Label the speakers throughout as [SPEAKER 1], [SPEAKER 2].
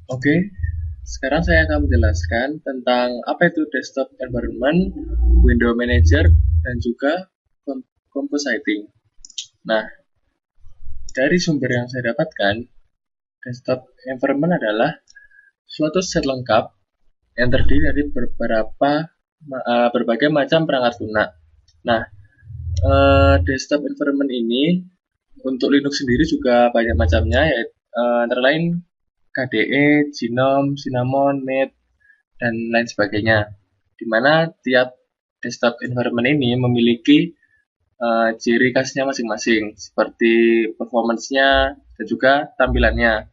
[SPEAKER 1] Oke, sekarang saya akan menjelaskan tentang apa itu desktop environment, window manager, dan juga compositing. Nah, dari sumber yang saya dapatkan, desktop environment adalah suatu set lengkap yang terdiri dari berbagai macam perangkat lunak. Nah, desktop environment ini untuk Linux sendiri juga banyak macamnya, yaitu antara lain KDE, Genome, Cinnamon, Mint, dan lain sebagainya. Di mana tiap desktop environment ini memiliki ciri khasnya masing-masing, seperti performance-nya dan juga tampilannya.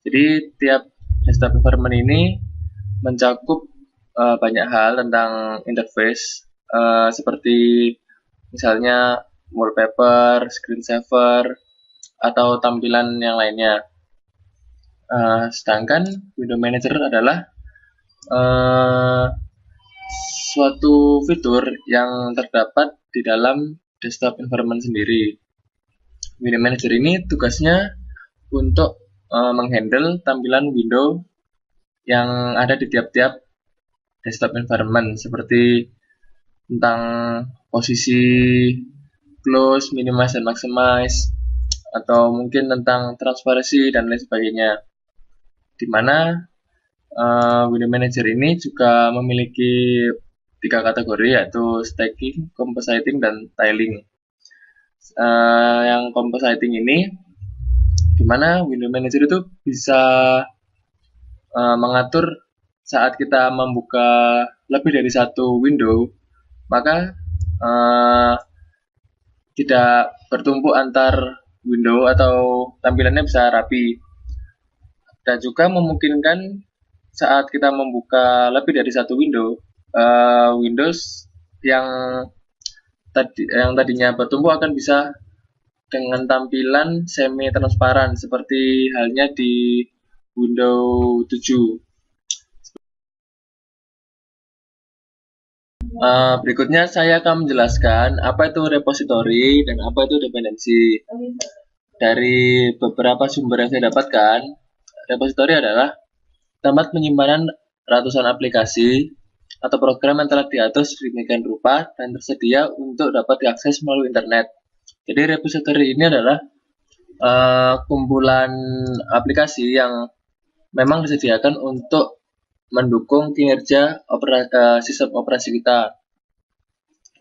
[SPEAKER 1] Jadi tiap desktop environment ini mencakup banyak hal tentang interface, seperti misalnya wallpaper, screensaver, atau tampilan yang lainnya. Sedangkan window manager adalah suatu fitur yang terdapat di dalam desktop environment sendiri. Window manager ini tugasnya untuk menghandle tampilan window yang ada di tiap-tiap desktop environment, seperti tentang posisi close, minimize, dan maximize, atau mungkin tentang transparansi dan lain sebagainya. Di mana window manager ini juga memiliki 3 kategori, yaitu stacking, compositing, dan tiling. Yang compositing ini dimana window manager itu bisa mengatur saat kita membuka lebih dari satu window, maka tidak bertumpuk antar window atau tampilannya bisa rapi, dan juga memungkinkan saat kita membuka lebih dari satu window, Windows yang tadinya bertumbuh akan bisa dengan tampilan semi transparan seperti halnya di Windows 7. Berikutnya saya akan menjelaskan apa itu repository dan apa itu dependensi. Dari beberapa sumber yang saya dapatkan, repository adalah tempat penyimpanan ratusan aplikasi atau program yang telah diatur sedemikian rupa dan tersedia untuk dapat diakses melalui internet. Jadi repository ini adalah kumpulan aplikasi yang memang disediakan untuk mendukung kinerja sistem operasi kita.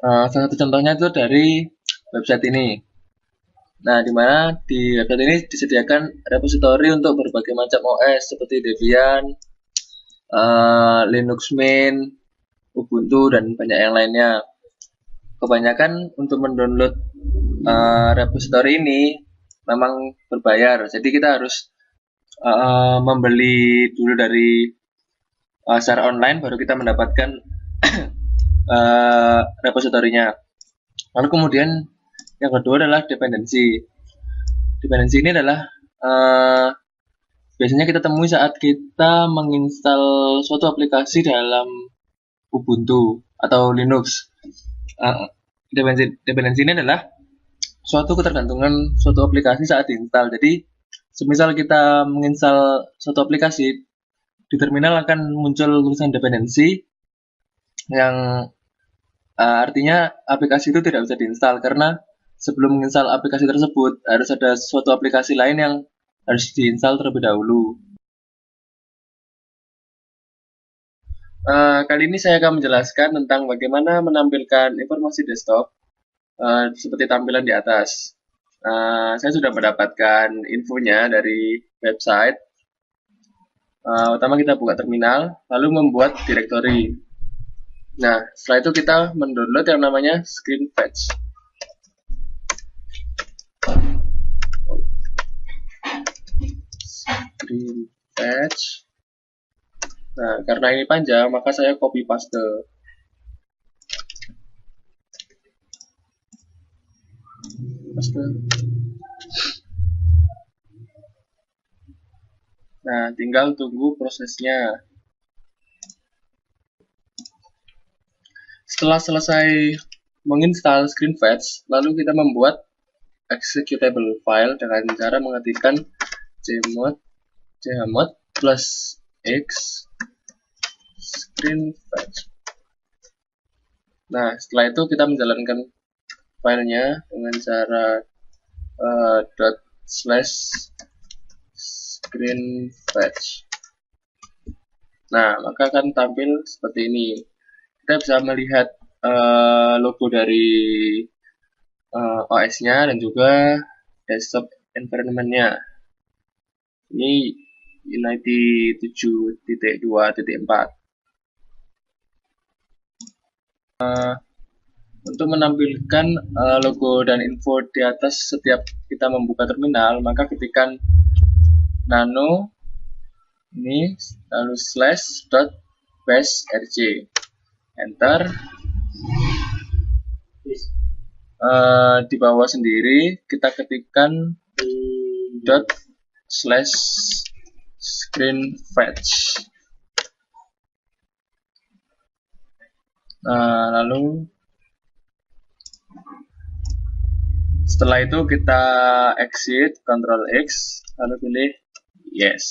[SPEAKER 1] Salah satu contohnya itu dari website ini. Nah, di mana di website ini disediakan repository untuk berbagai macam OS seperti Debian, Linux Mint, Ubuntu, dan banyak yang lainnya. Kebanyakan untuk mendownload repository ini memang berbayar, jadi kita harus membeli dulu dari secara online, baru kita mendapatkan repositorinya. Lalu kemudian yang kedua adalah dependensi. Dependensi ini adalah biasanya kita temui saat kita menginstal suatu aplikasi dalam Ubuntu atau Linux. Dependensi ini adalah suatu ketergantungan suatu aplikasi saat diinstal. Jadi, semisal kita menginstal suatu aplikasi, di terminal akan muncul tulisan dependensi yang artinya aplikasi itu tidak bisa diinstal, karena sebelum menginstal aplikasi tersebut harus ada suatu aplikasi lain yang harus diinstal terlebih dahulu. Kali ini saya akan menjelaskan tentang bagaimana menampilkan informasi desktop seperti tampilan di atas. Saya sudah mendapatkan infonya dari website. Pertama kita buka terminal, lalu membuat directory. Nah, setelah itu kita mendownload yang namanya ScreenFetch. ScreenFetch. Nah, karena ini panjang, maka saya copy paste. Nah, tinggal tunggu prosesnya. Setelah selesai menginstal ScreenFetch, lalu kita membuat executable file dengan cara mengetikkan chmod plus x screen fetch. Nah, setelah itu kita menjalankan filenya dengan cara dot slash screen fetch. Nah, maka akan tampil seperti ini. Kita bisa melihat logo dari OS-nya dan juga desktop environment-nya. Ini Unity 7.2.4. Untuk menampilkan logo dan info di atas setiap kita membuka terminal, maka ketikkan nano ini lalu slash dot bash rc, enter. Di bawah sendiri kita ketikkan dot slash screen fetch. Lalu setelah itu kita exit, Ctrl X, lalu pilih yes.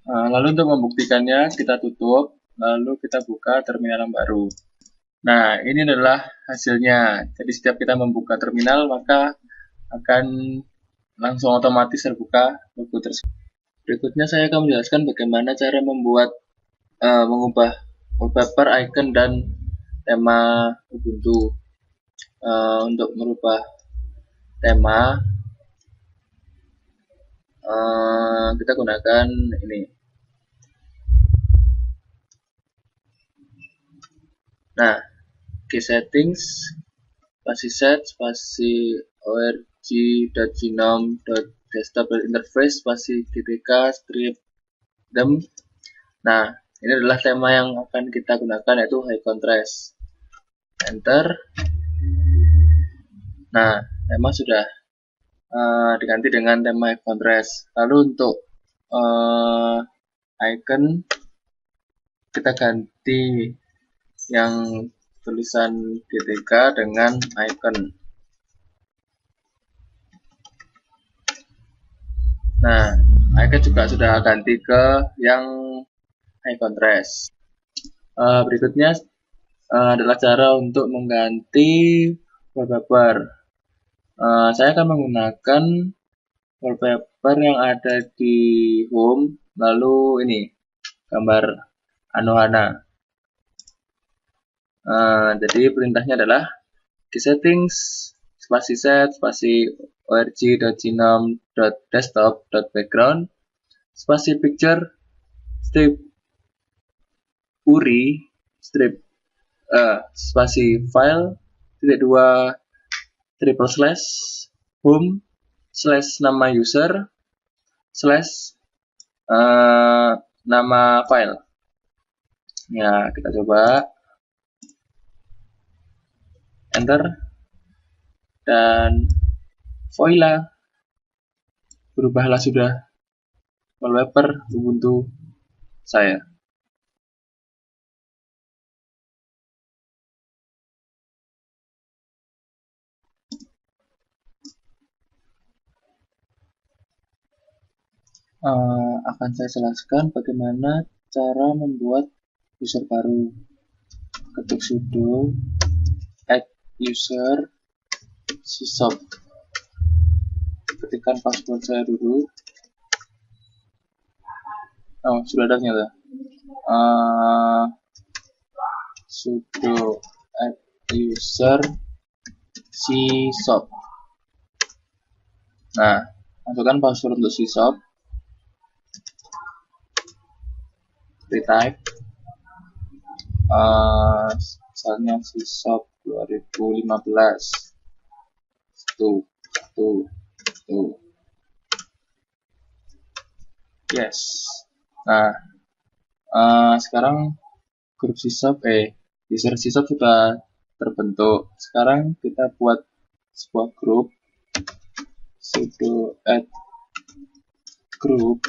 [SPEAKER 1] Lalu untuk membuktikannya kita tutup, lalu kita buka terminal yang baru. Nah, ini adalah hasilnya. Jadi setiap kita membuka terminal, maka akan langsung otomatis terbuka logo tersebut. Berikutnya saya akan menjelaskan bagaimana cara membuat mengubah wallpaper, icon, dan tema Ubuntu. Untuk merubah tema, kita gunakan ini. Nah, key settings, spasi set, spasi org.genome.desktop.interface, spasi gtk strip dem. Nah, ini adalah tema yang akan kita gunakan, yaitu high contrast. Enter. Nah, tema sudah diganti dengan tema high contrast. Lalu untuk icon kita ganti yang tulisan GTK dengan icon. Nah, icon juga sudah ganti ke yang high contrast. Berikutnya adalah cara untuk mengganti wallpaper. Saya akan menggunakan wallpaper yang ada di home, lalu ini gambar Anohana. Jadi perintahnya adalah di settings spasi set spasi org.genome.desktop.background spasi picture strip uri strip spasi file -2 triple slash home slash nama user slash nama file. Ya, kita coba enter, dan voila, berubahlah sudah wallpaper Ubuntu saya. Akan saya jelaskan bagaimana cara membuat user baru. Ketik sudo add user sysop, ketikkan password saya dulu. Sudah ada ternyata. Sudo add user sysop. Nah, masukkan password untuk sysop, retype, misalnya sysop 2015. Tuh. Yes. Nah, sekarang grup sysop user sysop sudah terbentuk. Sekarang kita buat sebuah grup, sudo add group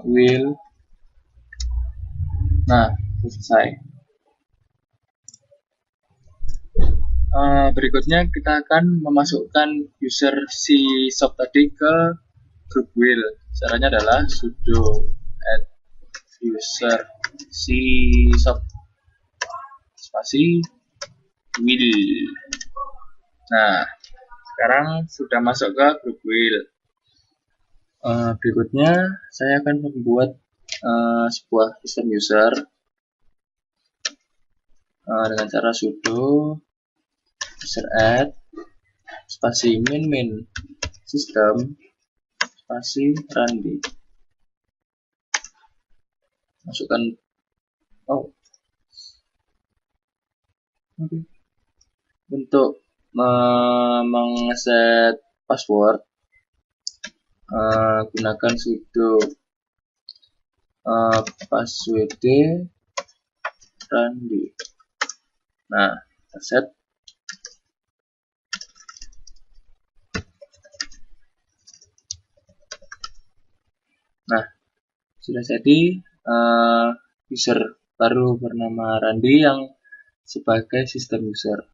[SPEAKER 1] will. Nah, selesai. Berikutnya kita akan memasukkan user si shop tadi ke group wheel. Caranya adalah sudo add user si shop spasi wheel. Nah, sekarang sudah masuk ke group wheel. Berikutnya saya akan membuat sebuah sistem user dengan cara sudo user add spasi min sistem spasi randi. Masukkan untuk mengset password, gunakan sudo passwd randi. Nah, set. Nah, sudah jadi user baru bernama Randi yang sebagai sistem user.